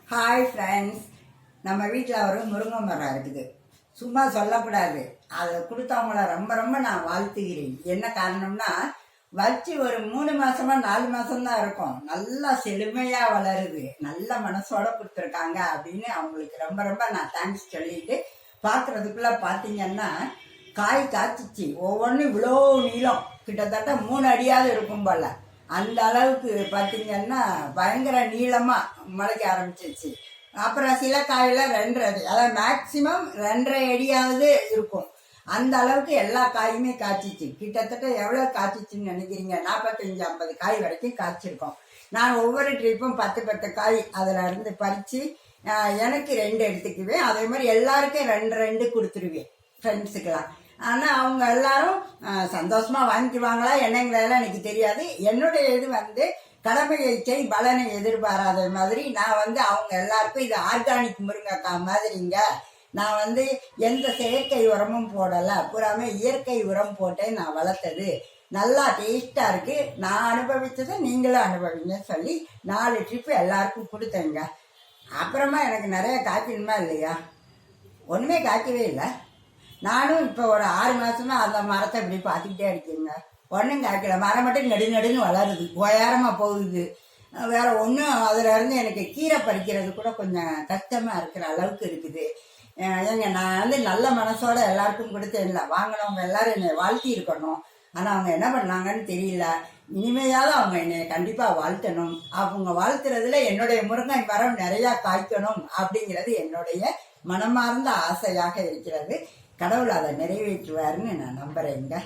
Hi friends, நம்ம வீட்டில் ஒரு முருங்கை மரம் இருக்குது. சும்மா சொல்லக்கூடாது, அதை கொடுத்தவங்கள ரொம்ப ரொம்ப நான் வாழ்த்துகிறேன். என்ன காரணம்னா, வச்சு ஒரு 3 மாசமா 4 மாசம்தான் இருக்கும், நல்லா செழுமையாக வளருது, நல்ல மனசோட கொடுத்துருக்காங்க அப்படின்னு அவங்களுக்கு ரொம்ப ரொம்ப நான் தேங்க்ஸ் சொல்லிட்டு, பார்க்குறதுக்குள்ளே பார்த்தீங்கன்னா காய் காய்ச்சிச்சு. ஒவ்வொன்றும் இவ்வளோ நீளம், கிட்டத்தட்ட 3 அடியாவது இருக்கும் போல. அந்த அளவுக்கு பார்த்தீங்கன்னா பயங்கர நீளமாக முளைக்க ஆரம்பிச்சிச்சு. அப்புறம் சில காயில 2.5 அடி, அதாவது மேக்சிமம் 2.5 அடியாவது இருக்கும். அந்த அளவுக்கு எல்லா காயுமே காய்ச்சிச்சு. கிட்டத்தட்ட எவ்வளோ காய்ச்சிச்சுன்னு நினைக்கிறீங்க? 45-50 காய் வரைக்கும் காய்ச்சிருக்கோம். நான் ஒவ்வொரு ட்ரிப்பும் 10 காய் அதில் இருந்து பறித்து எனக்கு 2 எடுத்துக்குவேன். அதே மாதிரி எல்லாருக்கும் 2 கொடுத்துருவேன் ஃப்ரெண்ட்ஸுக்கெல்லாம். ஆனால் அவங்க எல்லாரும் சந்தோஷமாக வாங்கிக்குவாங்களா என்னங்கிறதெல்லாம் எனக்கு தெரியாது. என்னுடைய இது கடமையை செய் பலனை எதிர்பாராத மாதிரி நான் அவங்க எல்லாருக்கும் இது ஆர்கானிக் முருங்கைக்காய் மாதிரிங்க. நான் எந்த செயற்கை உரமும் போடலை, பூராமே இயற்கை உரம் போட்டே நான் வளர்த்தது. நல்லா டேஸ்டாக இருக்குது, நான் அனுபவித்ததை நீங்களும் அனுபவிங்கன்னு சொல்லி 4 ட்ரிப்பு எல்லாருக்கும் கொடுத்தேங்க. அப்புறமா எனக்கு நிறைய காய்க்கணுமா இல்லையா? ஒன்றுமே காய்க்கவே இல்லை. நானும் இப்போ ஒரு 6 மாசமா அந்த மரத்தை இப்படி பார்த்துக்கிட்டே இருக்கேங்க. ஒன்றும் காய்க்கல, மரம் மட்டும் நெடுன்னு வளருது, உயரமாக போகுது. வேற ஒன்றும் அதுல இருந்து எனக்கு கீரை பறிக்கிறது கூட கொஞ்சம் கஷ்டமாக இருக்கிற அளவுக்கு இருக்குது. ஏங்க, நான் நல்ல மனசோட எல்லாருக்கும் கொடுத்தேன்ல, வாங்கினவங்க எல்லாரும் என்னை வாழ்த்தி இருக்கணும். ஆனால் அவங்க என்ன பண்ணாங்கன்னு தெரியல. இனிமையாவது அவங்க என்னை கண்டிப்பாக வாழ்த்தணும். அவங்க வாழ்த்துறதுல என்னுடைய முருங்கை மரம் நிறையா காய்க்கணும் அப்படிங்கிறது என்னுடைய மனமார்ந்த ஆசையாக இருக்கிறது. கடவுள் அதை நிறைவேற்றுவாருன்னு நான் நம்புறேங்க.